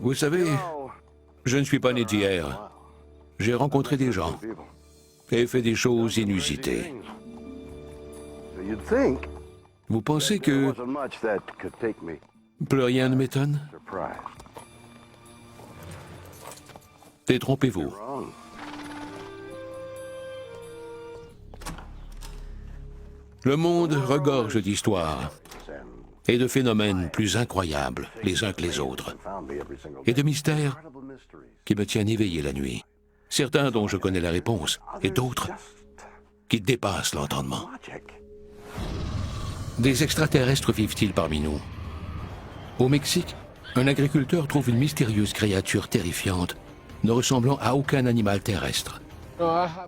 Vous savez, je ne suis pas né d'hier. J'ai rencontré des gens et fait des choses inusitées. Vous pensez que plus rien ne m'étonne? Détrompez-vous. Le monde regorge d'histoires et de phénomènes plus incroyables les uns que les autres, et de mystères qui me tiennent éveillé la nuit. Certains dont je connais la réponse, et d'autres qui dépassent l'entendement. Des extraterrestres vivent-ils parmi nous? Au Mexique, un agriculteur trouve une mystérieuse créature terrifiante, ne ressemblant à aucun animal terrestre.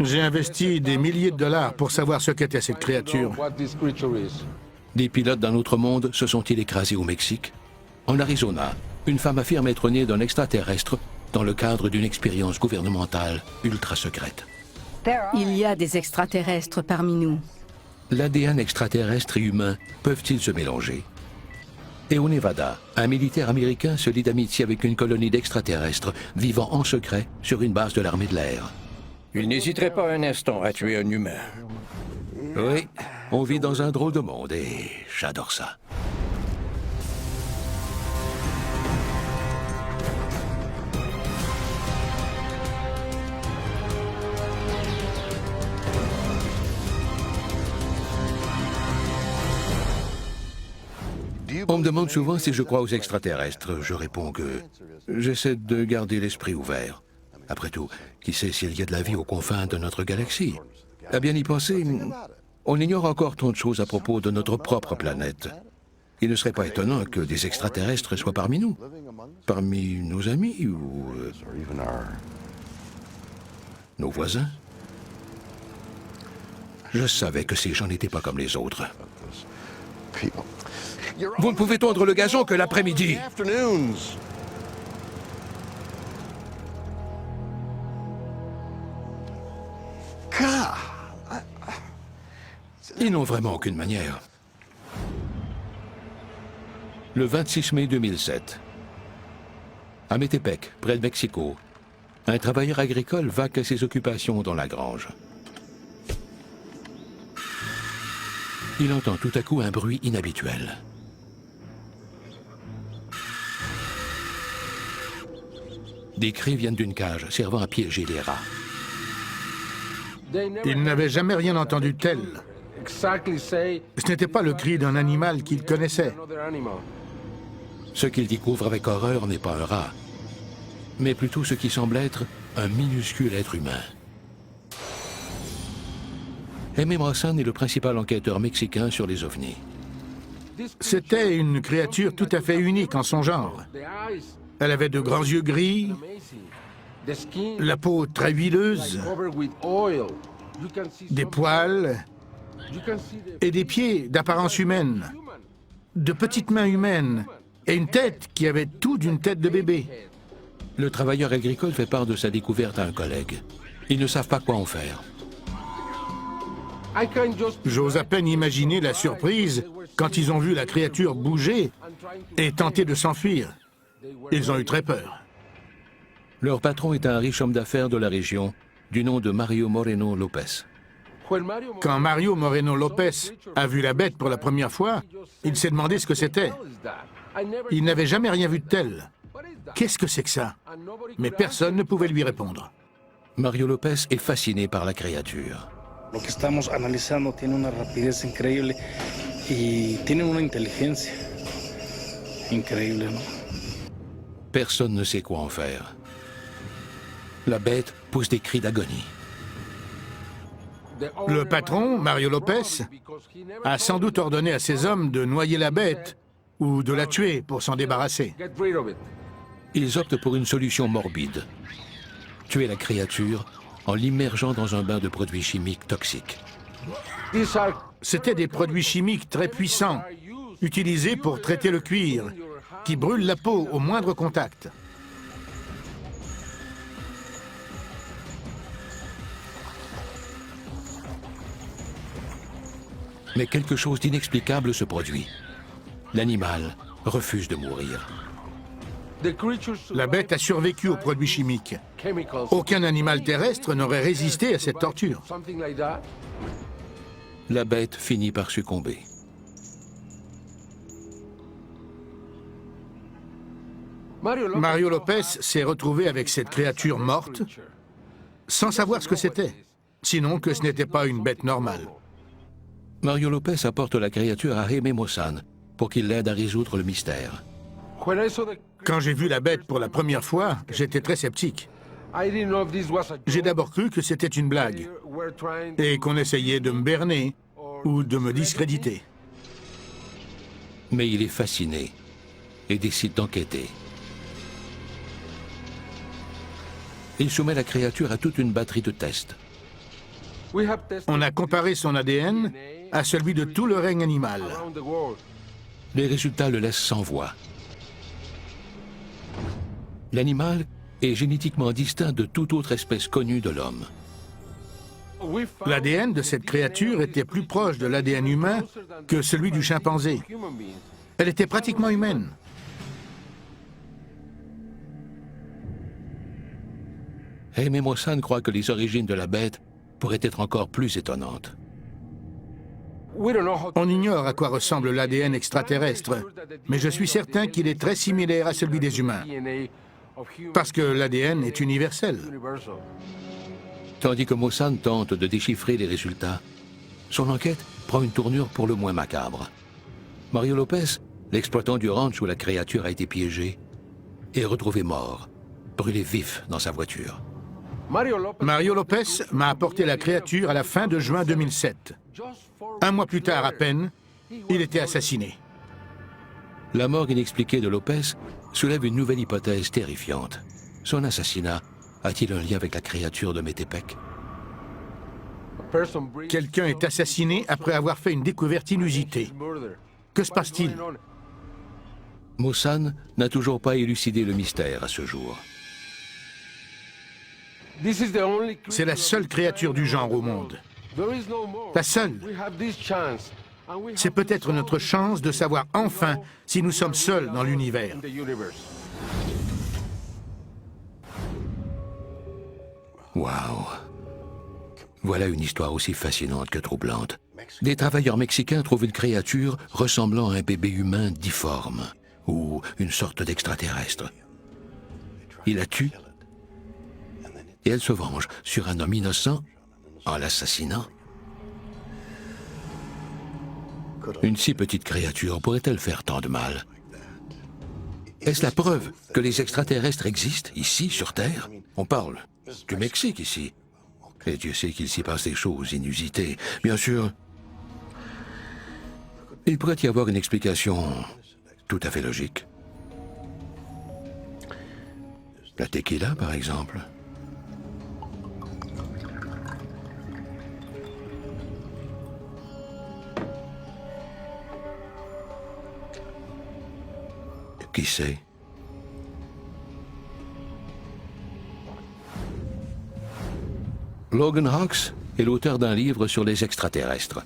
J'ai investi des milliers de dollars pour savoir ce qu'était cette créature. Des pilotes d'un autre monde se sont-ils écrasés au Mexique? En Arizona, une femme affirme être née d'un extraterrestre dans le cadre d'une expérience gouvernementale ultra secrète. Il y a des extraterrestres parmi nous. L'ADN extraterrestre et humain peuvent-ils se mélanger? Et au Nevada, un militaire américain se lie d'amitié avec une colonie d'extraterrestres vivant en secret sur une base de l'armée de l'air. Il n'hésiterait pas un instant à tuer un humain. Oui, on vit dans un drôle de monde et j'adore ça. On me demande souvent si je crois aux extraterrestres. Je réponds que j'essaie de garder l'esprit ouvert. Après tout, qui sait s'il y a de la vie aux confins de notre galaxie? À bien y penser, on ignore encore tant de choses à propos de notre propre planète. Il ne serait pas étonnant que des extraterrestres soient parmi nous, parmi nos amis ou nos voisins. Je savais que ces gens n'étaient pas comme les autres. Vous ne pouvez tondre le gazon que l'après-midi. Ils n'ont vraiment aucune manière. Le 26 mai 2007, à Metepec, près de Mexico, un travailleur agricole vaque à ses occupations dans la grange. Il entend tout à coup un bruit inhabituel. Des cris viennent d'une cage servant à piéger les rats. Il n'avait jamais rien entendu de tel. Ce n'était pas le cri d'un animal qu'il connaissait. Ce qu'il découvre avec horreur n'est pas un rat, mais plutôt ce qui semble être un minuscule être humain. Aimé Brosnan est le principal enquêteur mexicain sur les ovnis. C'était une créature tout à fait unique en son genre. Elle avait de grands yeux gris, la peau très huileuse, des poils et des pieds d'apparence humaine, de petites mains humaines et une tête qui avait tout d'une tête de bébé. Le travailleur agricole fait part de sa découverte à un collègue. Ils ne savent pas quoi en faire. J'ose à peine imaginer la surprise quand ils ont vu la créature bouger et tenter de s'enfuir. Ils ont eu très peur. Leur patron est un riche homme d'affaires de la région, du nom de Mario Moreno Lopez. Quand Mario Moreno Lopez a vu la bête pour la première fois, il s'est demandé ce que c'était. Il n'avait jamais rien vu de tel. Qu'est-ce que c'est que ça? Mais personne ne pouvait lui répondre. Mario Lopez est fasciné par la créature. Lo que estamos analizando tiene una rapidez increíble y tiene una inteligencia increíble, ¿no? Personne ne sait quoi en faire. La bête pousse des cris d'agonie. Le patron, Mario Lopez, a sans doute ordonné à ses hommes de noyer la bête ou de la tuer pour s'en débarrasser. Ils optent pour une solution morbide. Tuer la créature en l'immergeant dans un bain de produits chimiques toxiques. C'étaient des produits chimiques très puissants, utilisés pour traiter le cuir, qui brûlent la peau au moindre contact. Mais quelque chose d'inexplicable se produit. L'animal refuse de mourir. La bête a survécu aux produits chimiques. Aucun animal terrestre n'aurait résisté à cette torture. La bête finit par succomber. Mario Lopez s'est retrouvé avec cette créature morte sans savoir ce que c'était, sinon que ce n'était pas une bête normale. Mario Lopez apporte la créature à Jaime Maussan pour qu'il l'aide à résoudre le mystère. Quand j'ai vu la bête pour la première fois, j'étais très sceptique. J'ai d'abord cru que c'était une blague et qu'on essayait de me berner ou de me discréditer. Mais il est fasciné et décide d'enquêter. Il soumet la créature à toute une batterie de tests. On a comparé son ADN à celui de tout le règne animal. Les résultats le laissent sans voix. L'animal est génétiquement distinct de toute autre espèce connue de l'homme. L'ADN de cette créature était plus proche de l'ADN humain que celui du chimpanzé. Elle était pratiquement humaine. Jaime Maussan croit que les origines de la bête pourraient être encore plus étonnantes. On ignore à quoi ressemble l'ADN extraterrestre, mais je suis certain qu'il est très similaire à celui des humains, parce que l'ADN est universel. Tandis que Maussan tente de déchiffrer les résultats, son enquête prend une tournure pour le moins macabre. Mario Lopez, l'exploitant du ranch où la créature a été piégée, est retrouvé mort, brûlé vif dans sa voiture. Mario Lopez m'a apporté la créature à la fin de juin 2007. Un mois plus tard à peine, il était assassiné. La mort inexpliquée de Lopez soulève une nouvelle hypothèse terrifiante. Son assassinat a-t-il un lien avec la créature de Métépec? Quelqu'un est assassiné après avoir fait une découverte inusitée. Que se passe-t-il? Maussan n'a toujours pas élucidé le mystère à ce jour. C'est la seule créature du genre au monde. La seule. C'est peut-être notre chance de savoir enfin si nous sommes seuls dans l'univers. Waouh! Voilà une histoire aussi fascinante que troublante. Des travailleurs mexicains trouvent une créature ressemblant à un bébé humain difforme, ou une sorte d'extraterrestre. Ils la tuent, et elle se venge sur un homme innocent en l'assassinant. Une si petite créature pourrait-elle faire tant de mal? Est-ce la preuve que les extraterrestres existent ici, sur Terre? On parle du Mexique ici. Et Dieu sait qu'il s'y passe des choses inusitées. Bien sûr, il pourrait y avoir une explication tout à fait logique. La tequila, par exemple. Qui sait? Logan Hawks est l'auteur d'un livre sur les extraterrestres.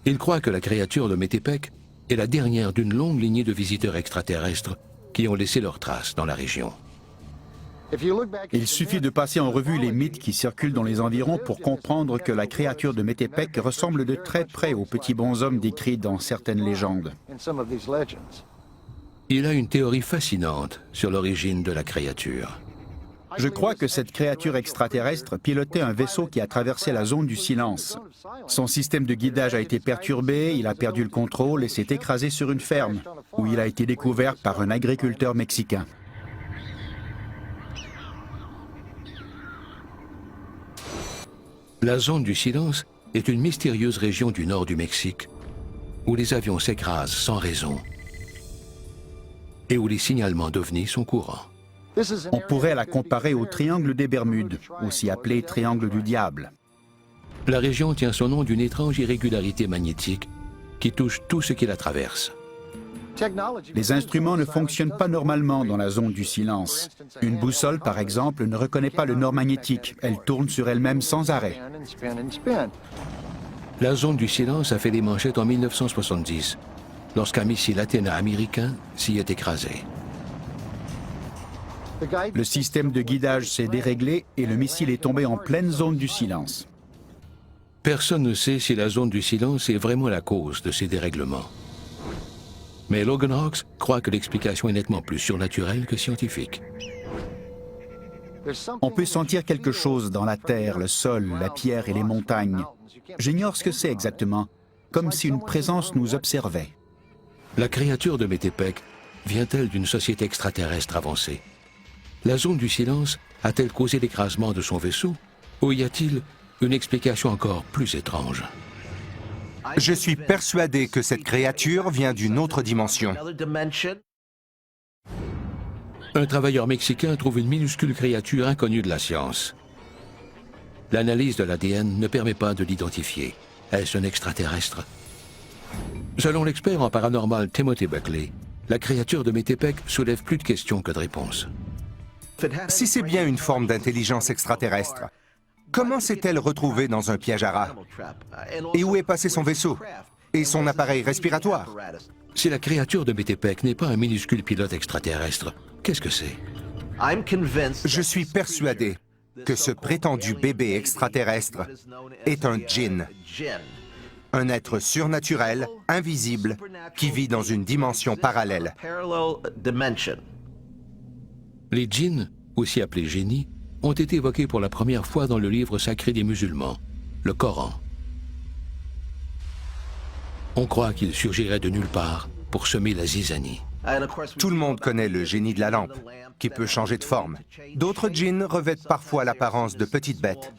Il croit que la créature de Métépec est la dernière d'une longue lignée de visiteurs extraterrestres qui ont laissé leurs traces dans la région. Il suffit de passer en revue les mythes qui circulent dans les environs pour comprendre que la créature de Métépec ressemble de très près aux petits bonshommes décrits dans certaines légendes. Il a une théorie fascinante sur l'origine de la créature. Je crois que cette créature extraterrestre pilotait un vaisseau qui a traversé la zone du silence. Son système de guidage a été perturbé, il a perdu le contrôle et s'est écrasé sur une ferme, où il a été découvert par un agriculteur mexicain. La zone du silence est une mystérieuse région du nord du Mexique, où les avions s'écrasent sans raison et où les signalements d'OVNI sont courants. On pourrait la comparer au triangle des Bermudes, aussi appelé triangle du diable. La région tient son nom d'une étrange irrégularité magnétique qui touche tout ce qui la traverse. Les instruments ne fonctionnent pas normalement dans la zone du silence. Une boussole, par exemple, ne reconnaît pas le nord magnétique. Elle tourne sur elle-même sans arrêt. La zone du silence a fait les manchettes en 1970, lorsqu'un missile Athéna américain s'y est écrasé. Le système de guidage s'est déréglé et le missile est tombé en pleine zone du silence. Personne ne sait si la zone du silence est vraiment la cause de ces dérèglements. Mais Logan Hawks croit que l'explication est nettement plus surnaturelle que scientifique. On peut sentir quelque chose dans la terre, le sol, la pierre et les montagnes. J'ignore ce que c'est exactement, comme si une présence nous observait. La créature de Métépec vient-elle d'une société extraterrestre avancée? La zone du silence a-t-elle causé l'écrasement de son vaisseau? Ou y a-t-il une explication encore plus étrange? Je suis persuadé que cette créature vient d'une autre dimension. Un travailleur mexicain trouve une minuscule créature inconnue de la science. L'analyse de l'ADN ne permet pas de l'identifier. Est-ce un extraterrestre? Selon l'expert en paranormal Timothy Buckley, la créature de Métépec soulève plus de questions que de réponses. Si c'est bien une forme d'intelligence extraterrestre, comment s'est-elle retrouvée dans un piège à rats? Et où est passé son vaisseau? Et son appareil respiratoire? Si la créature de Métépec n'est pas un minuscule pilote extraterrestre, qu'est-ce que c'est? Je suis persuadé que ce prétendu bébé extraterrestre est un djinn, un être surnaturel, invisible, qui vit dans une dimension parallèle. Les djinns, aussi appelés génies, ont été évoqués pour la première fois dans le livre sacré des musulmans, le Coran. On croit qu'ils surgiraient de nulle part pour semer la zizanie. Tout le monde connaît le génie de la lampe, qui peut changer de forme. D'autres djinns revêtent parfois l'apparence de petites bêtes.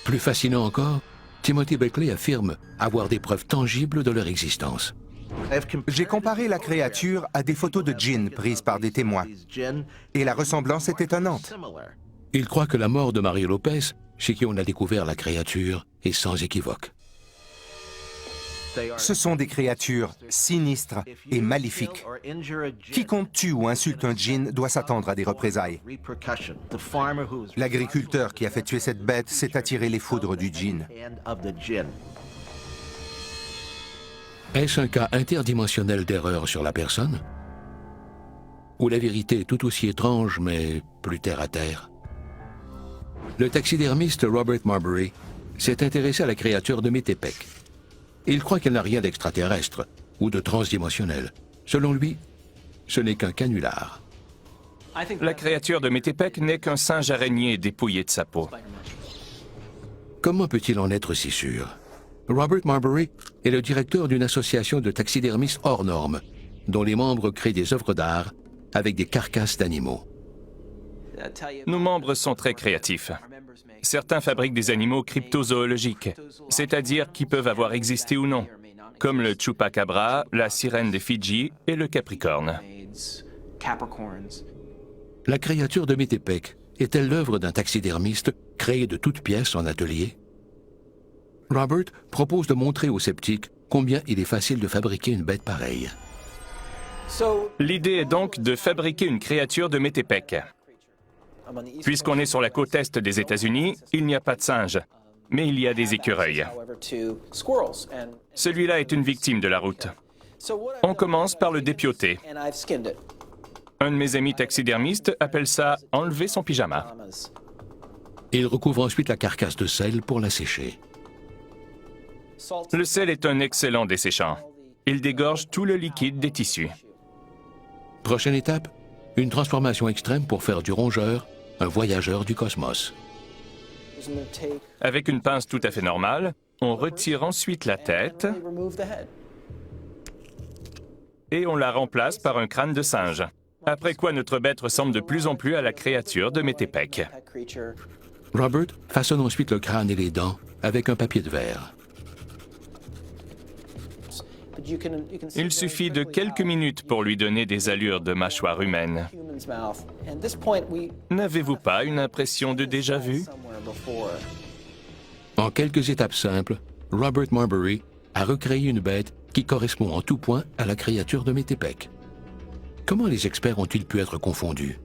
Plus fascinant encore, Timothy Buckley affirme avoir des preuves tangibles de leur existence. J'ai comparé la créature à des photos de djinns prises par des témoins, et la ressemblance est étonnante. Il croit que la mort de Mario Lopez, chez qui on a découvert la créature, est sans équivoque. Ce sont des créatures sinistres et maléfiques. Quiconque tue ou insulte un djinn doit s'attendre à des représailles. L'agriculteur qui a fait tuer cette bête s'est attiré les foudres du djinn. Est-ce un cas interdimensionnel d'erreur sur la personne? Ou la vérité est tout aussi étrange, mais plus terre à terre? Le taxidermiste Robert Marbury s'est intéressé à la créature de Métépec. Il croit qu'elle n'a rien d'extraterrestre ou de transdimensionnel. Selon lui, ce n'est qu'un canular. La créature de Métépec n'est qu'un singe araignée dépouillé de sa peau. Comment peut-il en être si sûr? Robert Marbury est le directeur d'une association de taxidermistes hors normes, dont les membres créent des œuvres d'art avec des carcasses d'animaux. Nos membres sont très créatifs. Certains fabriquent des animaux cryptozoologiques, c'est-à-dire qui peuvent avoir existé ou non, comme le chupacabra, la sirène des Fidji et le capricorne. La créature de Métépec est-elle l'œuvre d'un taxidermiste créé de toutes pièces en atelier? Robert propose de montrer aux sceptiques combien il est facile de fabriquer une bête pareille. L'idée est donc de fabriquer une créature de Métépec. Puisqu'on est sur la côte est des États-Unis, il n'y a pas de singes, mais il y a des écureuils. Celui-là est une victime de la route. On commence par le dépioter. Un de mes amis taxidermistes appelle ça « enlever son pyjama ». Il recouvre ensuite la carcasse de sel pour la sécher. Le sel est un excellent desséchant. Il dégorge tout le liquide des tissus. Prochaine étape, une transformation extrême pour faire du rongeur un voyageur du cosmos. Avec une pince tout à fait normale, on retire ensuite la tête et on la remplace par un crâne de singe. Après quoi notre bête ressemble de plus en plus à la créature de Métépec. Robert façonne ensuite le crâne et les dents avec un papier de verre. Il suffit de quelques minutes pour lui donner des allures de mâchoire humaine. N'avez-vous pas une impression de déjà-vu? En quelques étapes simples, Robert Marbury a recréé une bête qui correspond en tout point à la créature de Métépec. Comment les experts ont-ils pu être confondus?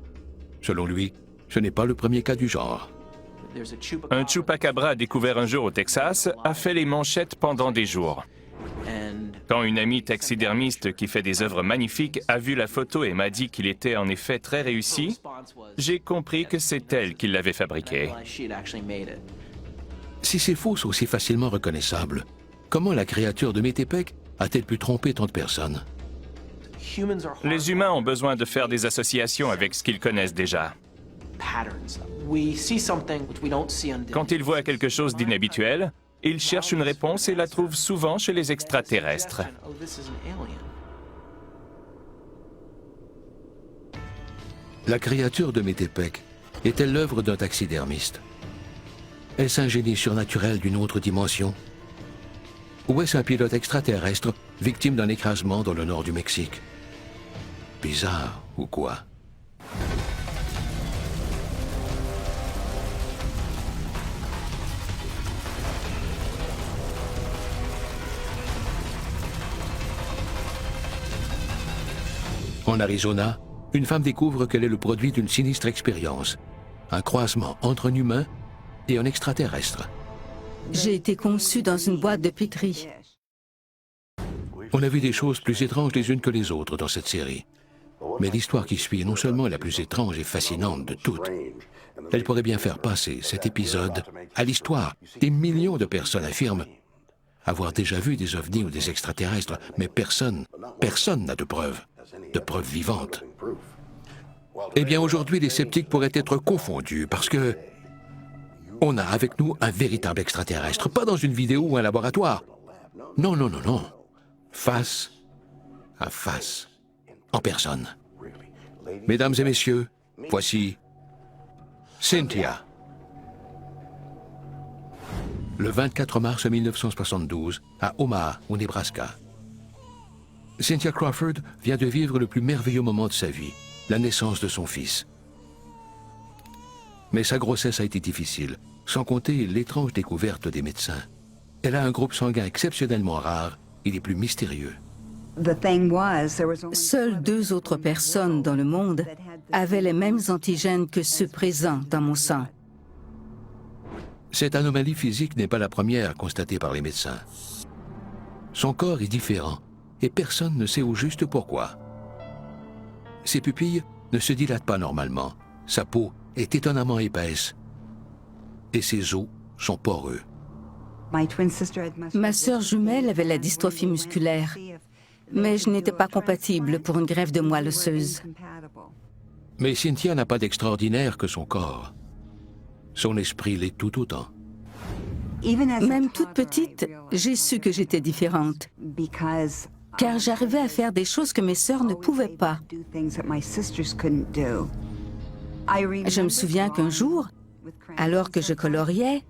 Selon lui, ce n'est pas le premier cas du genre. Un chupacabra découvert un jour au Texas a fait les manchettes pendant des jours. Quand une amie taxidermiste qui fait des œuvres magnifiques a vu la photo et m'a dit qu'il était en effet très réussi, j'ai compris que c'est elle qui l'avait fabriqué. Si ces faux sont si facilement reconnaissables, comment la créature de Métépec a-t-elle pu tromper tant de personnes? Les humains ont besoin de faire des associations avec ce qu'ils connaissent déjà. Quand ils voient quelque chose d'inhabituel, ils cherchent une réponse et la trouvent souvent chez les extraterrestres. La créature de Métépec est-elle l'œuvre d'un taxidermiste? Est-ce un génie surnaturel d'une autre dimension? Ou est-ce un pilote extraterrestre victime d'un écrasement dans le nord du Mexique? Bizarre, ou quoi? En Arizona, une femme découvre qu'elle est le produit d'une sinistre expérience, un croisement entre un humain et un extraterrestre. J'ai été conçue dans une boîte de pétri. On a vu des choses plus étranges les unes que les autres dans cette série. Mais l'histoire qui suit est non seulement la plus étrange et fascinante de toutes, elle pourrait bien faire passer cet épisode à l'histoire. Des millions de personnes affirment avoir déjà vu des ovnis ou des extraterrestres, mais personne n'a de preuves vivantes. Eh bien, aujourd'hui, les sceptiques pourraient être confondus parce que on a avec nous un véritable extraterrestre, pas dans une vidéo ou un laboratoire. Non, non, non, non. Face à face, en personne. Mesdames et messieurs, voici Cynthia. Le 24 mars 1972, à Omaha, au Nebraska. Cynthia Crawford vient de vivre le plus merveilleux moment de sa vie, la naissance de son fils. Mais sa grossesse a été difficile, sans compter l'étrange découverte des médecins. Elle a un groupe sanguin exceptionnellement rare et des plus mystérieux. Seules 2 autres personnes dans le monde avaient les mêmes antigènes que ceux présents dans mon sang. Cette anomalie physique n'est pas la première constatée par les médecins. Son corps est différent et personne ne sait au juste pourquoi. Ses pupilles ne se dilatent pas normalement. Sa peau est étonnamment épaisse et ses os sont poreux. Ma sœur jumelle avait la dystrophie musculaire, mais je n'étais pas compatible pour une greffe de moelle osseuse. Mais Cynthia n'a pas d'extraordinaire que son corps. Son esprit l'est tout autant. Même toute petite, j'ai su que j'étais différente, car j'arrivais à faire des choses que mes sœurs ne pouvaient pas. Je me souviens qu'un jour, alors que je coloriais,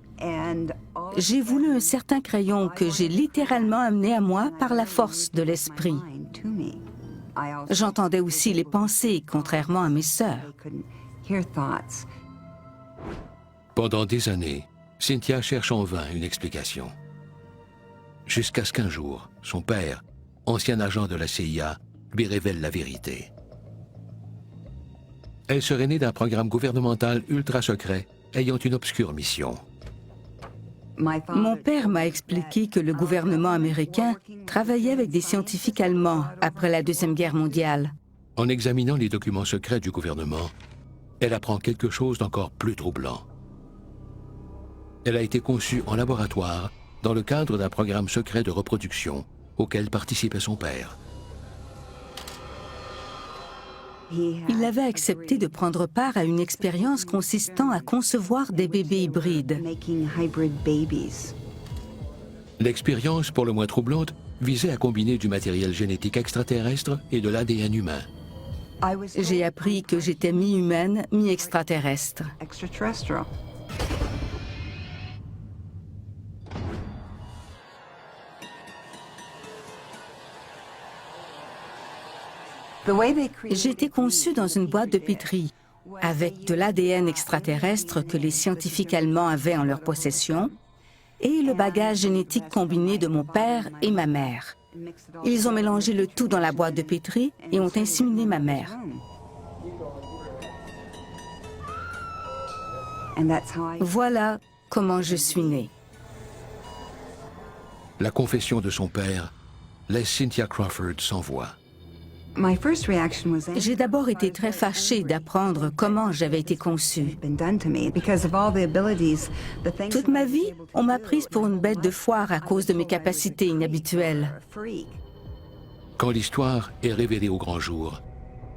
j'ai voulu un certain crayon que j'ai littéralement amené à moi par la force de l'esprit. J'entendais aussi les pensées, contrairement à mes sœurs. Pendant des années, Cynthia cherche en vain une explication. Jusqu'à ce qu'un jour, son père, ancien agent de la CIA, lui révèle la vérité. Elle serait née d'un programme gouvernemental ultra secret ayant une obscure mission. Mon père m'a expliqué que le gouvernement américain travaillait avec des scientifiques allemands après la Deuxième Guerre mondiale. En examinant les documents secrets du gouvernement, elle apprend quelque chose d'encore plus troublant. Elle a été conçue en laboratoire dans le cadre d'un programme secret de reproduction auquel participait son père. Il avait accepté de prendre part à une expérience consistant à concevoir des bébés hybrides. L'expérience, pour le moins troublante, visait à combiner du matériel génétique extraterrestre et de l'ADN humain. J'ai appris que j'étais mi-humaine, mi-extraterrestre. J'ai été conçue dans une boîte de pétri, avec de l'ADN extraterrestre que les scientifiques allemands avaient en leur possession, et le bagage génétique combiné de mon père et ma mère. Ils ont mélangé le tout dans la boîte de pétri et ont inséminé ma mère. Voilà comment je suis née. La confession de son père laisse Cynthia Crawford sans voix. J'ai d'abord été très fâchée d'apprendre comment j'avais été conçue. Toute ma vie, on m'a prise pour une bête de foire à cause de mes capacités inhabituelles. Quand l'histoire est révélée au grand jour,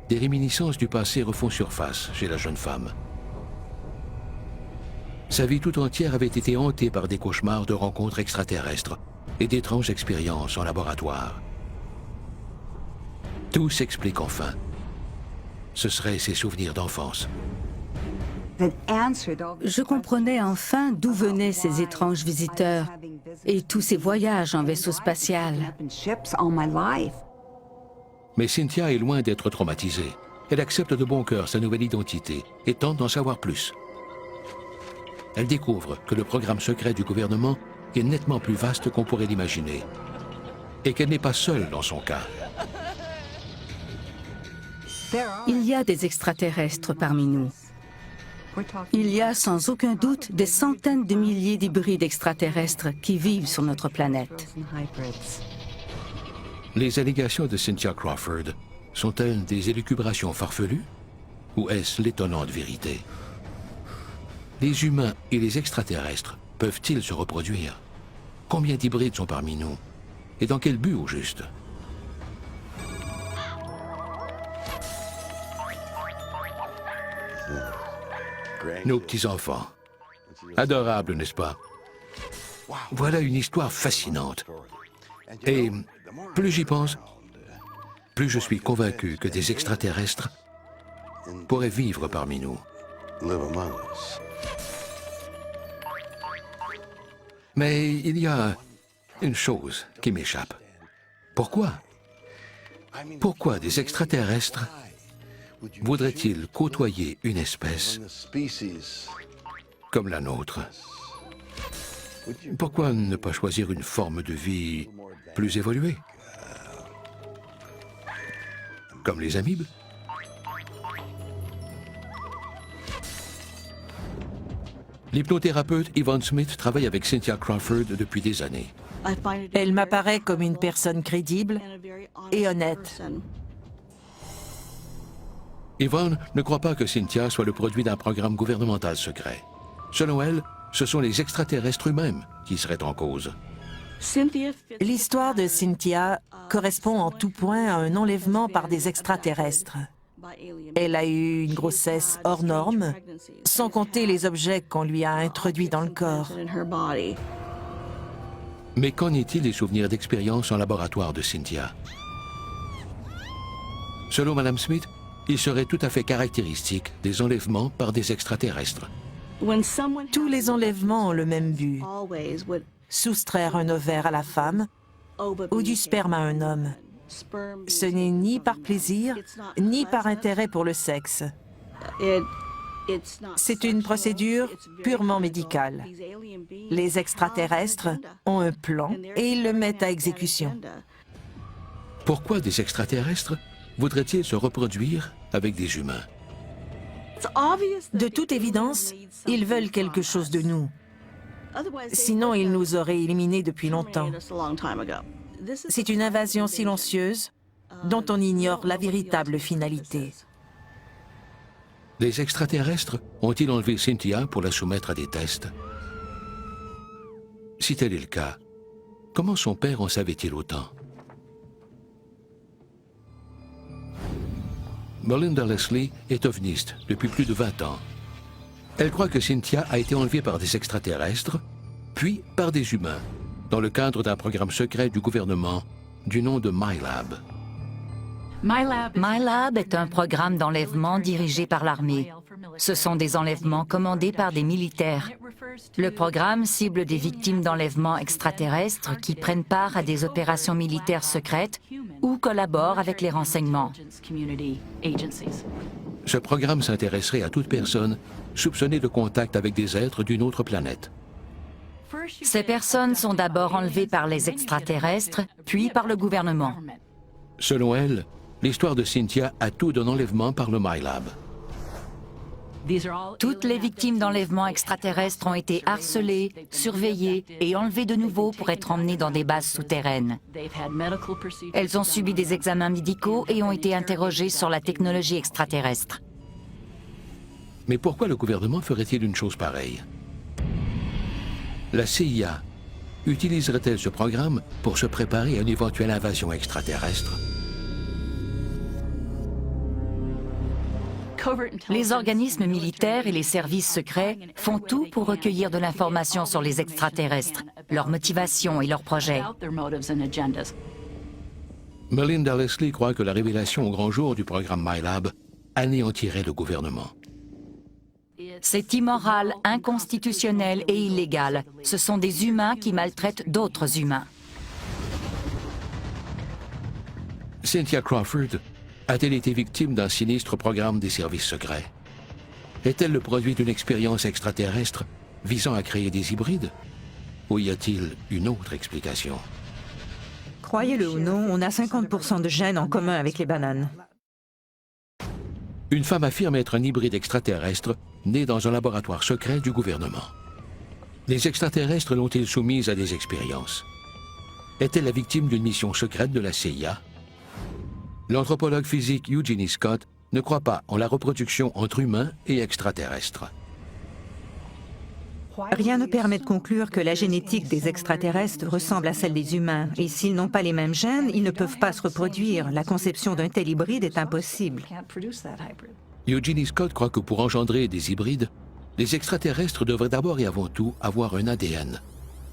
des réminiscences du passé refont surface chez la jeune femme. Sa vie tout entière avait été hantée par des cauchemars de rencontres extraterrestres et d'étranges expériences en laboratoire. Tout s'explique enfin. Ce seraient ses souvenirs d'enfance. Je comprenais enfin d'où venaient ces étranges visiteurs et tous ces voyages en vaisseau spatial. Mais Cynthia est loin d'être traumatisée. Elle accepte de bon cœur sa nouvelle identité et tente d'en savoir plus. Elle découvre que le programme secret du gouvernement est nettement plus vaste qu'on pourrait l'imaginer et qu'elle n'est pas seule dans son cas. Il y a des extraterrestres parmi nous. Il y a sans aucun doute des centaines de milliers d'hybrides extraterrestres qui vivent sur notre planète. Les allégations de Cynthia Crawford sont-elles des élucubrations farfelues ou est-ce l'étonnante vérité? Les humains et les extraterrestres peuvent-ils se reproduire? Combien d'hybrides sont parmi nous? Et dans quel but au juste? Nos petits-enfants. Adorables, n'est-ce pas? Voilà une histoire fascinante. Et plus j'y pense, plus je suis convaincu que des extraterrestres pourraient vivre parmi nous. Mais il y a une chose qui m'échappe. Pourquoi? Pourquoi des extraterrestres voudraient-ils côtoyer une espèce comme la nôtre? Pourquoi ne pas choisir une forme de vie plus évoluée? Comme les amibes? L'hypnothérapeute Yvonne Smith travaille avec Cynthia Crawford depuis des années. Elle m'apparaît comme une personne crédible et honnête. Yvonne ne croit pas que Cynthia soit le produit d'un programme gouvernemental secret. Selon elle, ce sont les extraterrestres eux-mêmes qui seraient en cause. L'histoire de Cynthia correspond en tout point à un enlèvement par des extraterrestres. Elle a eu une grossesse hors norme, sans compter les objets qu'on lui a introduits dans le corps. Mais qu'en est-il des souvenirs d'expérience en laboratoire de Cynthia? Selon Mme Smith, il serait tout à fait caractéristique des enlèvements par des extraterrestres. Tous les enlèvements ont le même but: soustraire un ovaire à la femme ou du sperme à un homme. Ce n'est ni par plaisir, ni par intérêt pour le sexe. C'est une procédure purement médicale. Les extraterrestres ont un plan et ils le mettent à exécution. Pourquoi des extraterrestres voudraient-ils se reproduire avec des humains? De toute évidence, ils veulent quelque chose de nous. Sinon, ils nous auraient éliminés depuis longtemps. C'est une invasion silencieuse dont on ignore la véritable finalité. Les extraterrestres ont-ils enlevé Cynthia pour la soumettre à des tests? Si tel est le cas, comment son père en savait-il autant? Melinda Leslie est ovniste depuis plus de 20 ans. Elle croit que Cynthia a été enlevée par des extraterrestres, puis par des humains, dans le cadre d'un programme secret du gouvernement du nom de MyLab. MyLab est un programme d'enlèvement dirigé par l'armée. Ce sont des enlèvements commandés par des militaires. Le programme cible des victimes d'enlèvements extraterrestres qui prennent part à des opérations militaires secrètes ou collaborent avec les renseignements. Ce programme s'intéresserait à toute personne soupçonnée de contact avec des êtres d'une autre planète. Ces personnes sont d'abord enlevées par les extraterrestres, puis par le gouvernement. Selon elle, l'histoire de Cynthia a tout d'un enlèvement par le MyLab. Toutes les victimes d'enlèvements extraterrestres ont été harcelées, surveillées et enlevées de nouveau pour être emmenées dans des bases souterraines. Elles ont subi des examens médicaux et ont été interrogées sur la technologie extraterrestre. Mais pourquoi le gouvernement ferait-il une chose pareille? La CIA utiliserait-elle ce programme pour se préparer à une éventuelle invasion extraterrestre? Les organismes militaires et les services secrets font tout pour recueillir de l'information sur les extraterrestres, leurs motivations et leurs projets. Melinda Leslie croit que la révélation au grand jour du programme MyLab anéantirait le gouvernement. C'est immoral, inconstitutionnel et illégal. Ce sont des humains qui maltraitent d'autres humains. Cynthia Crawford a-t-elle été victime d'un sinistre programme des services secrets? Est-elle le produit d'une expérience extraterrestre visant à créer des hybrides? Ou y a-t-il une autre explication? Croyez-le ou non, on a 50% de gènes en commun avec les bananes. Une femme affirme être un hybride extraterrestre né dans un laboratoire secret du gouvernement. Les extraterrestres l'ont-ils soumise à des expériences? Est-elle la victime d'une mission secrète de la CIA? L'anthropologue physique Eugenie Scott ne croit pas en la reproduction entre humains et extraterrestres. Rien ne permet de conclure que la génétique des extraterrestres ressemble à celle des humains. Et s'ils n'ont pas les mêmes gènes, ils ne peuvent pas se reproduire. La conception d'un tel hybride est impossible. Eugenie Scott croit que pour engendrer des hybrides, les extraterrestres devraient d'abord et avant tout avoir un ADN,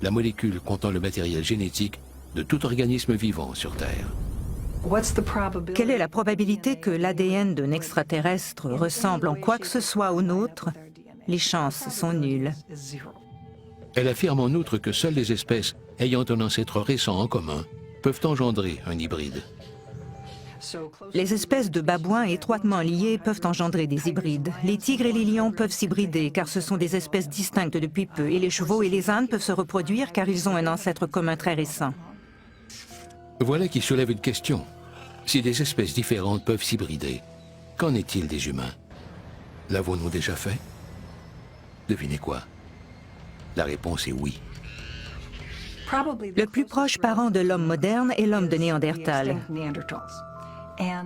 la molécule contenant le matériel génétique de tout organisme vivant sur Terre. Quelle est la probabilité que l'ADN d'un extraterrestre ressemble en quoi que ce soit au nôtre? Les chances sont nulles. Elle affirme en outre que seules les espèces ayant un ancêtre récent en commun peuvent engendrer un hybride. Les espèces de babouins étroitement liées peuvent engendrer des hybrides. Les tigres et les lions peuvent s'hybrider car ce sont des espèces distinctes depuis peu. Et les chevaux et les ânes peuvent se reproduire car ils ont un ancêtre commun très récent. Voilà qui soulève une question. Si des espèces différentes peuvent s'hybrider, qu'en est-il des humains? L'avons-nous déjà fait? Devinez quoi? La réponse est oui. Le plus proche parent de l'homme moderne est l'homme de Néandertal.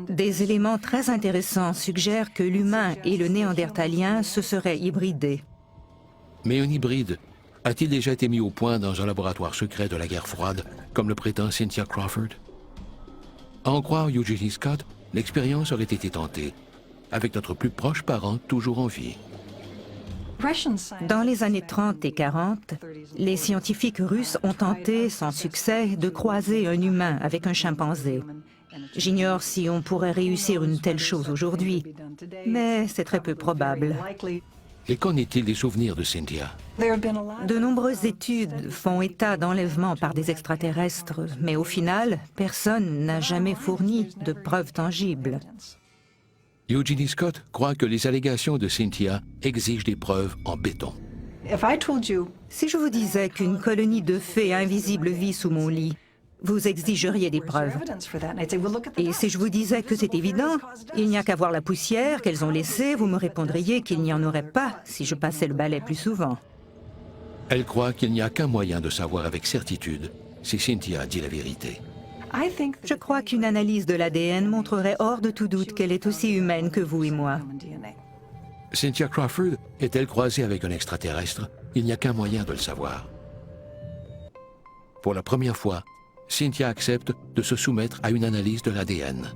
Des éléments très intéressants suggèrent que l'humain et le néandertalien se seraient hybridés. Mais un hybride a-t-il déjà été mis au point dans un laboratoire secret de la guerre froide, comme le prétend Cynthia Crawford? À en croire Eugenie Scott, l'expérience aurait été tentée, avec notre plus proche parent toujours en vie. Dans les années 30 et 40, les scientifiques russes ont tenté, sans succès, de croiser un humain avec un chimpanzé. J'ignore si on pourrait réussir une telle chose aujourd'hui, mais c'est très peu probable. Et qu'en est-il des souvenirs de Cynthia? De nombreuses études font état d'enlèvements par des extraterrestres, mais au final, personne n'a jamais fourni de preuves tangibles. Eugenie Scott croit que les allégations de Cynthia exigent des preuves en béton. Si je vous disais qu'une colonie de fées invisibles vit sous mon lit, vous exigeriez des preuves. Et si je vous disais que c'est évident, il n'y a qu'à voir la poussière qu'elles ont laissée, vous me répondriez qu'il n'y en aurait pas si je passais le balai plus souvent. Elle croit qu'il n'y a qu'un moyen de savoir avec certitude si Cynthia dit la vérité. Je crois qu'une analyse de l'ADN montrerait hors de tout doute qu'elle est aussi humaine que vous et moi. Cynthia Crawford est-elle croisée avec un extraterrestre? Il n'y a qu'un moyen de le savoir. Pour la première fois, Cynthia accepte de se soumettre à une analyse de l'ADN.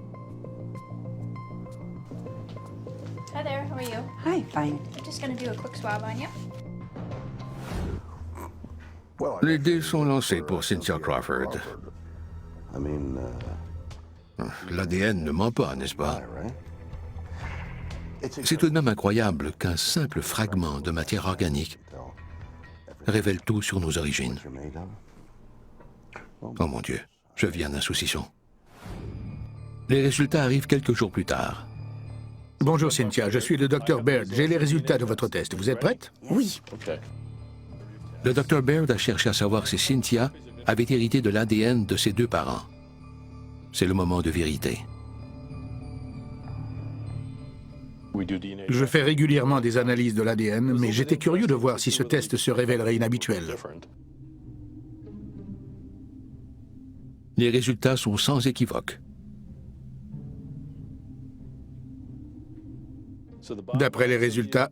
Hi there, how are you? Hi, fine. I'm just gonna do a quick swab on you. Les dés sont lancés pour Cynthia Crawford. L'ADN ne ment pas, n'est-ce pas? C'est tout de même incroyable qu'un simple fragment de matière organique révèle tout sur nos origines. Oh mon Dieu, je viens d'un saucisson. Les résultats arrivent quelques jours plus tard. Bonjour Cynthia, je suis le Dr Baird. J'ai les résultats de votre test. Vous êtes prête? Oui. Le Dr Baird a cherché à savoir si Cynthia avait hérité de l'ADN de ses deux parents. C'est le moment de vérité. Je fais régulièrement des analyses de l'ADN, mais j'étais curieux de voir si ce test se révélerait inhabituel. Les résultats sont sans équivoque. D'après les résultats,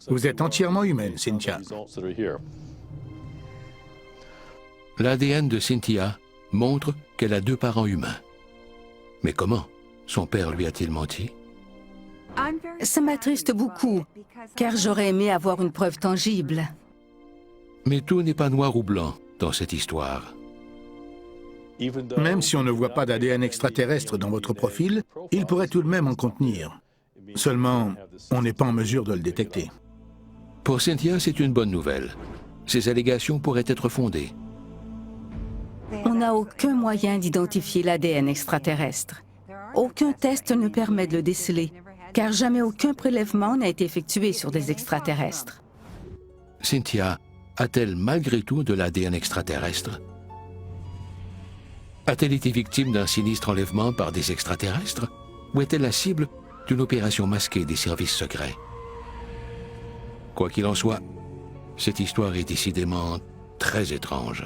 vous êtes entièrement humaine, Cynthia. L'ADN de Cynthia montre qu'elle a 2 parents humains. Mais comment? Son père lui a-t-il menti? Ça m'attriste beaucoup, car j'aurais aimé avoir une preuve tangible. Mais tout n'est pas noir ou blanc dans cette histoire. Même si on ne voit pas d'ADN extraterrestre dans votre profil, il pourrait tout de même en contenir. Seulement, on n'est pas en mesure de le détecter. Pour Cynthia, c'est une bonne nouvelle. Ces allégations pourraient être fondées. On n'a aucun moyen d'identifier l'ADN extraterrestre. Aucun test ne permet de le déceler, car jamais aucun prélèvement n'a été effectué sur des extraterrestres. Cynthia a-t-elle malgré tout de l'ADN extraterrestre? A-t-elle été victime d'un sinistre enlèvement par des extraterrestres? Ou est-elle la cible d'une opération masquée des services secrets? Quoi qu'il en soit, cette histoire est décidément très étrange.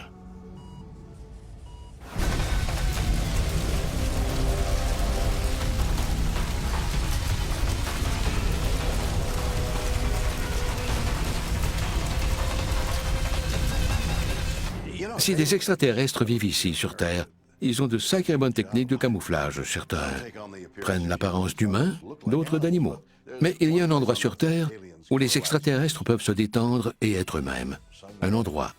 Si des extraterrestres vivent ici, sur Terre, ils ont de sacrées bonnes techniques de camouflage. Certains prennent l'apparence d'humains, d'autres d'animaux. Mais il y a un endroit sur Terre où les extraterrestres peuvent se détendre et être eux-mêmes. Un endroit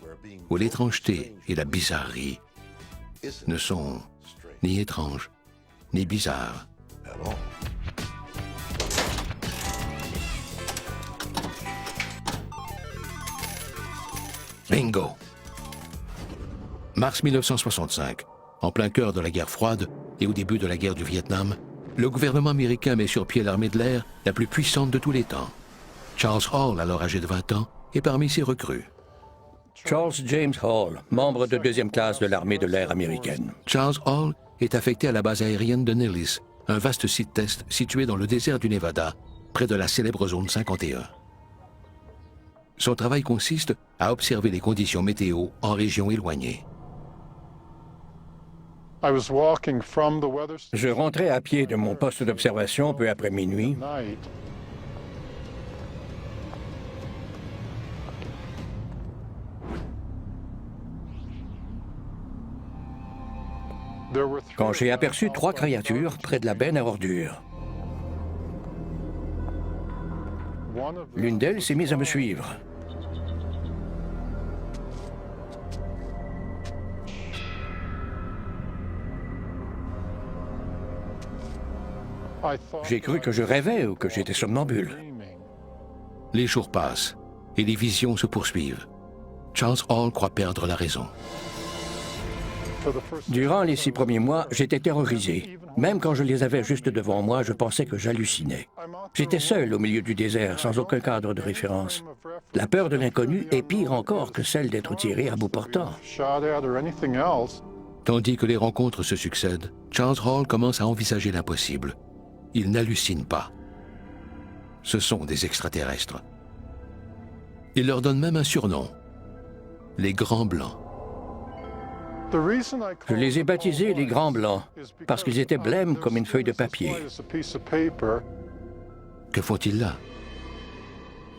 où l'étrangeté et la bizarrerie ne sont ni étranges, ni bizarres. Bingo! Mars 1965, en plein cœur de la guerre froide et au début de la guerre du Vietnam, le gouvernement américain met sur pied l'armée de l'air la plus puissante de tous les temps. Charles Hall, alors âgé de 20 ans, est parmi ses recrues. Charles James Hall, membre de 2e classe de l'armée de l'air américaine. Charles Hall est affecté à la base aérienne de Nellis, un vaste site test situé dans le désert du Nevada, près de la célèbre zone 51. Son travail consiste à observer les conditions météo en régions éloignées. Je rentrais à pied de mon poste d'observation peu après minuit. Quand j'ai aperçu 3 créatures près de la benne à ordures. L'une d'elles s'est mise à me suivre. J'ai cru que je rêvais ou que j'étais somnambule. Les jours passent et les visions se poursuivent. Charles Hall croit perdre la raison. Durant les 6 premiers mois, j'étais terrorisé. Même quand je les avais juste devant moi, je pensais que j'hallucinais. J'étais seul au milieu du désert, sans aucun cadre de référence. La peur de l'inconnu est pire encore que celle d'être tiré à bout portant. Tandis que les rencontres se succèdent, Charles Hall commence à envisager l'impossible. Il n'hallucine pas. Ce sont des extraterrestres. Il leur donne même un surnom, les Grands Blancs. Je les ai baptisés les Grands Blancs, parce qu'ils étaient blêmes comme une feuille de papier. Que font-ils là?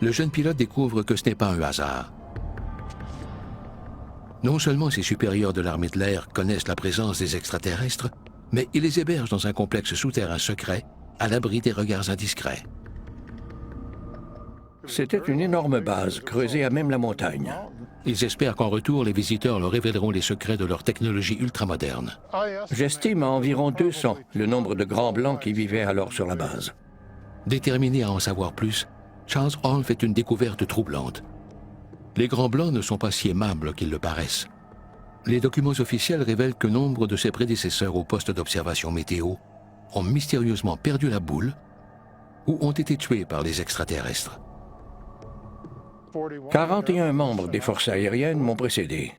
Le jeune pilote découvre que ce n'est pas un hasard. Non seulement ses supérieurs de l'armée de l'air connaissent la présence des extraterrestres, mais ils les hébergent dans un complexe souterrain secret, à l'abri des regards indiscrets. C'était une énorme base, creusée à même la montagne. Ils espèrent qu'en retour, les visiteurs leur révéleront les secrets de leur technologie ultramoderne. J'estime à environ 200 le nombre de Grands Blancs qui vivaient alors sur la base. Déterminé à en savoir plus, Charles Hall fait une découverte troublante. Les Grands Blancs ne sont pas si aimables qu'ils le paraissent. Les documents officiels révèlent que nombre de ses prédécesseurs au poste d'observation météo ont mystérieusement perdu la boule ou ont été tués par les extraterrestres. 41 membres des forces aériennes m'ont précédé.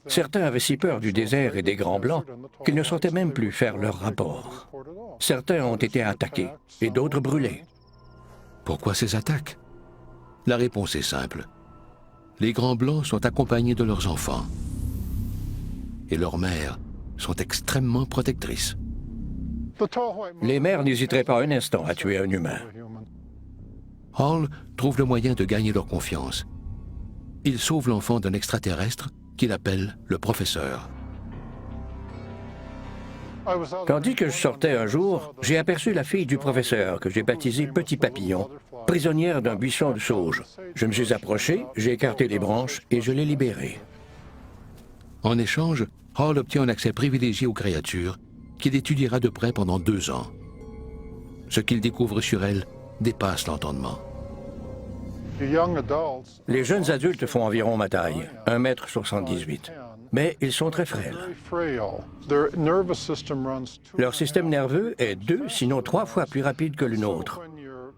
Certains avaient si peur du désert et des Grands Blancs qu'ils ne sortaient même plus faire leur rapport. Certains ont été attaqués et d'autres brûlés. Pourquoi ces attaques? La réponse est simple. Les Grands Blancs sont accompagnés de leurs enfants. Et leurs mères sont extrêmement protectrices. Les mères n'hésiteraient pas un instant à tuer un humain. Hall trouve le moyen de gagner leur confiance. Il sauve l'enfant d'un extraterrestre qu'il appelle le professeur. Tandis que je sortais un jour, j'ai aperçu la fille du professeur, que j'ai baptisée Petit Papillon, prisonnière d'un buisson de sauge. Je me suis approché, j'ai écarté les branches et je l'ai libérée. En échange, Hall obtient un accès privilégié aux créatures qu'il étudiera de près pendant 2 ans. Ce qu'il découvre sur elle dépasse l'entendement. Les jeunes adultes font environ ma taille, 1,78 m. Mais ils sont très frêles. Leur système nerveux est 2, sinon 3 fois plus rapide que le nôtre.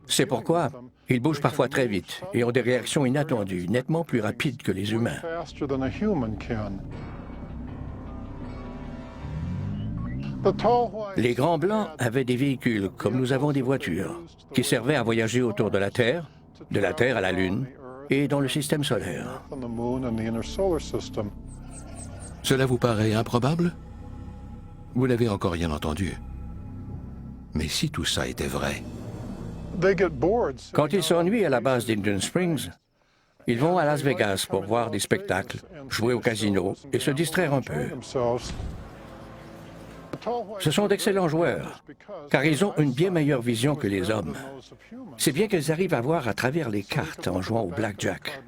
C'est pourquoi ils bougent parfois très vite et ont des réactions inattendues, nettement plus rapides que les humains. Les Grands Blancs avaient des véhicules, comme nous avons des voitures, qui servaient à voyager autour de la Terre à la Lune et dans le système solaire. Cela vous paraît improbable? Vous n'avez encore rien entendu. Mais si tout ça était vrai... Quand ils s'ennuient à la base d'Indian Springs, ils vont à Las Vegas pour voir des spectacles, jouer au casino et se distraire un peu. Ce sont d'excellents joueurs, car ils ont une bien meilleure vision que les hommes. C'est bien qu'ils arrivent à voir à travers les cartes en jouant au blackjack.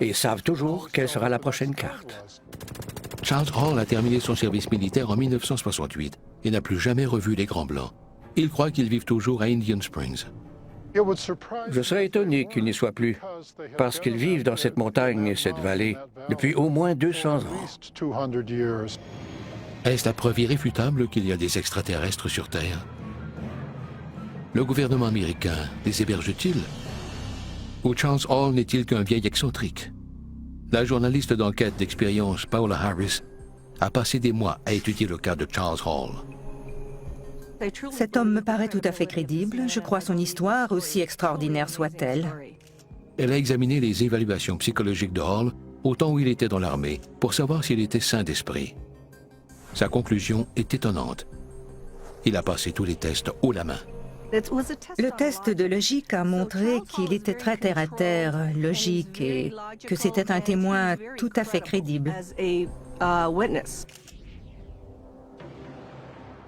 Et savent toujours quelle sera la prochaine carte. Charles Hall a terminé son service militaire en 1968 et n'a plus jamais revu les Grands Blancs. Il croit qu'ils vivent toujours à Indian Springs. Je serais étonné qu'ils n'y soient plus, parce qu'ils vivent dans cette montagne et cette vallée depuis au moins 200 ans. Est-ce la preuve irréfutable qu'il y a des extraterrestres sur Terre? Le gouvernement américain les héberge-t-il? Ou Charles Hall n'est-il qu'un vieil excentrique? La journaliste d'enquête d'expérience Paula Harris a passé des mois à étudier le cas de Charles Hall. Cet homme me paraît tout à fait crédible. Je crois son histoire, aussi extraordinaire soit-elle. Elle a examiné les évaluations psychologiques de Hall au temps où il était dans l'armée pour savoir s'il était sain d'esprit. Sa conclusion est étonnante. Il a passé tous les tests haut la main. Le test de logique a montré qu'il était très terre-à-terre, logique, et que c'était un témoin tout à fait crédible.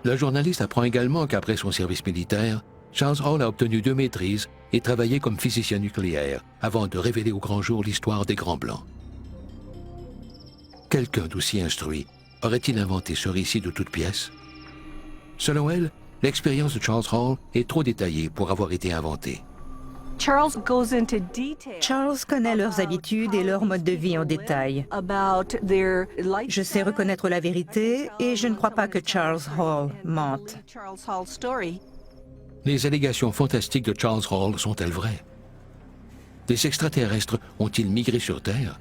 La journaliste apprend également qu'après son service militaire, Charles Hall a obtenu 2 maîtrises et travaillé comme physicien nucléaire avant de révéler au grand jour l'histoire des Grands Blancs. Quelqu'un d'aussi instruit aurait-il inventé ce récit de toutes pièces? Selon elle, l'expérience de Charles Hall est trop détaillée pour avoir été inventée. Charles connaît leurs habitudes et leur mode de vie en détail. Je sais reconnaître la vérité et je ne crois pas que Charles Hall mente. Les allégations fantastiques de Charles Hall sont-elles vraies? Des extraterrestres ont-ils migré sur Terre?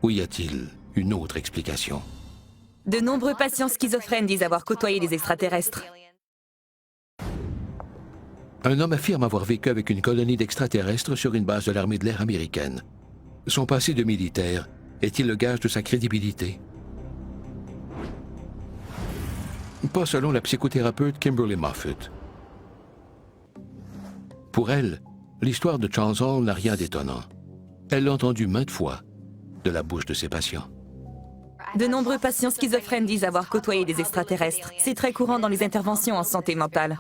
Ou y a-t-il une autre explication? De nombreux patients schizophrènes disent avoir côtoyé des extraterrestres. Un homme affirme avoir vécu avec une colonie d'extraterrestres sur une base de l'armée de l'air américaine. Son passé de militaire est-il le gage de sa crédibilité? Pas selon la psychothérapeute Kimberly Moffitt. Pour elle, l'histoire de Charles Hall n'a rien d'étonnant. Elle l'a entendu maintes fois de la bouche de ses patients. De nombreux patients schizophrènes disent avoir côtoyé des extraterrestres. C'est très courant dans les interventions en santé mentale.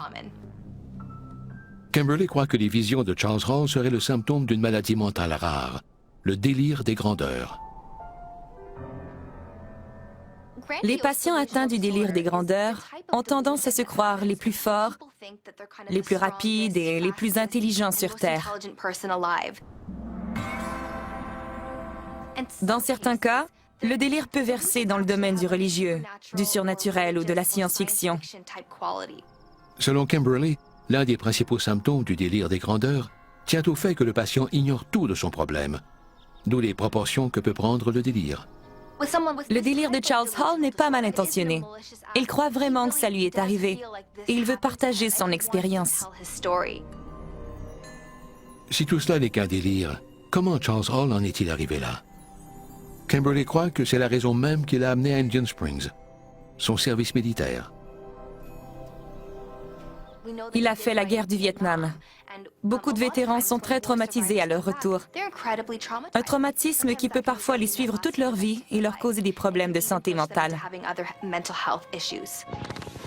Kimberly croit que les visions de Charles Hall seraient le symptôme d'une maladie mentale rare, le délire des grandeurs. Les patients atteints du délire des grandeurs ont tendance à se croire les plus forts, les plus rapides et les plus intelligents sur Terre. Dans certains cas, le délire peut verser dans le domaine du religieux, du surnaturel ou de la science-fiction. Selon Kimberly, l'un des principaux symptômes du délire des grandeurs tient au fait que le patient ignore tout de son problème, d'où les proportions que peut prendre le délire. Le délire de Charles Hall n'est pas mal intentionné. Il croit vraiment que ça lui est arrivé et il veut partager son expérience. Si tout cela n'est qu'un délire, comment Charles Hall en est-il arrivé là? Kimberly croit que c'est la raison même qui l'a amené à Indian Springs, son service militaire. Il a fait la guerre du Vietnam. Beaucoup de vétérans sont très traumatisés à leur retour. Un traumatisme qui peut parfois les suivre toute leur vie et leur causer des problèmes de santé mentale.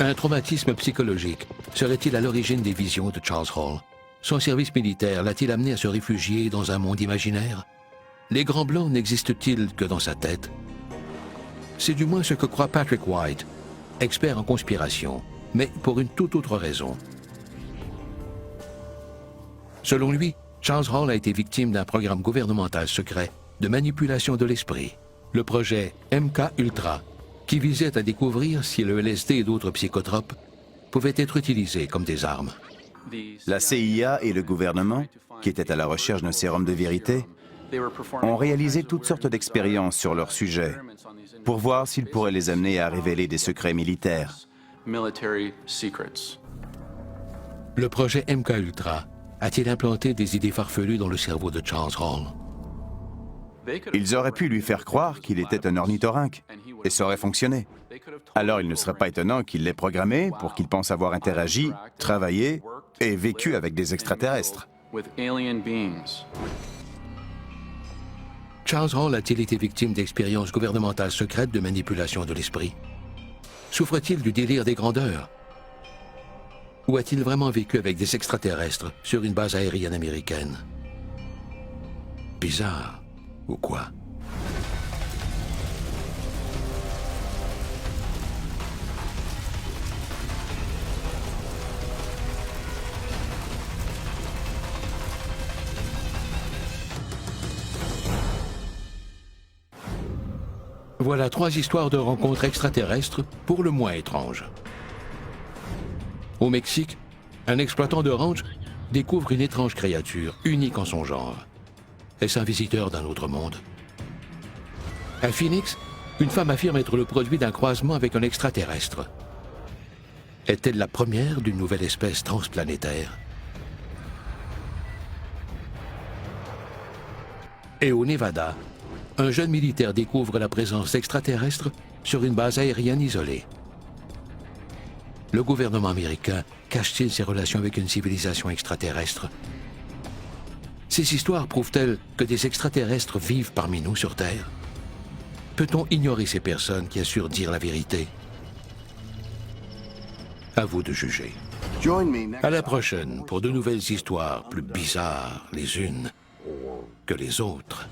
Un traumatisme psychologique serait-il à l'origine des visions de Charles Hall? Son service militaire l'a-t-il amené à se réfugier dans un monde imaginaire? Les Grands Blancs n'existent-ils que dans sa tête? C'est du moins ce que croit Patrick White, expert en conspiration, mais pour une toute autre raison. Selon lui, Charles Hall a été victime d'un programme gouvernemental secret de manipulation de l'esprit, le projet MK-Ultra, qui visait à découvrir si le LSD et d'autres psychotropes pouvaient être utilisés comme des armes. La CIA et le gouvernement, qui étaient à la recherche d'un sérum de vérité, ont réalisé toutes sortes d'expériences sur leur sujet pour voir s'ils pourraient les amener à révéler des secrets militaires. Le projet MK-Ultra a-t-il implanté des idées farfelues dans le cerveau de Charles Hall? Ils auraient pu lui faire croire qu'il était un ornithorynque, et ça aurait fonctionné. Alors il ne serait pas étonnant qu'il l'ait programmé pour qu'il pense avoir interagi, travaillé et vécu avec des extraterrestres. Charles Hall a-t-il été victime d'expériences gouvernementales secrètes de manipulation de l'esprit? Souffre-t-il du délire des grandeurs? Ou a-t-il vraiment vécu avec des extraterrestres sur une base aérienne américaine? Bizarre, ou quoi? Voilà 3 histoires de rencontres extraterrestres pour le moins étranges. Au Mexique, un exploitant de ranch découvre une étrange créature unique en son genre. Est-ce un visiteur d'un autre monde? À Phoenix, une femme affirme être le produit d'un croisement avec un extraterrestre. Est-elle la première d'une nouvelle espèce transplanétaire? Et au Nevada, un jeune militaire découvre la présence d'extraterrestres sur une base aérienne isolée. Le gouvernement américain cache-t-il ses relations avec une civilisation extraterrestre? Ces histoires prouvent-elles que des extraterrestres vivent parmi nous sur Terre? Peut-on ignorer ces personnes qui assurent dire la vérité? À vous de juger. À la prochaine pour de nouvelles histoires plus bizarres les unes que les autres.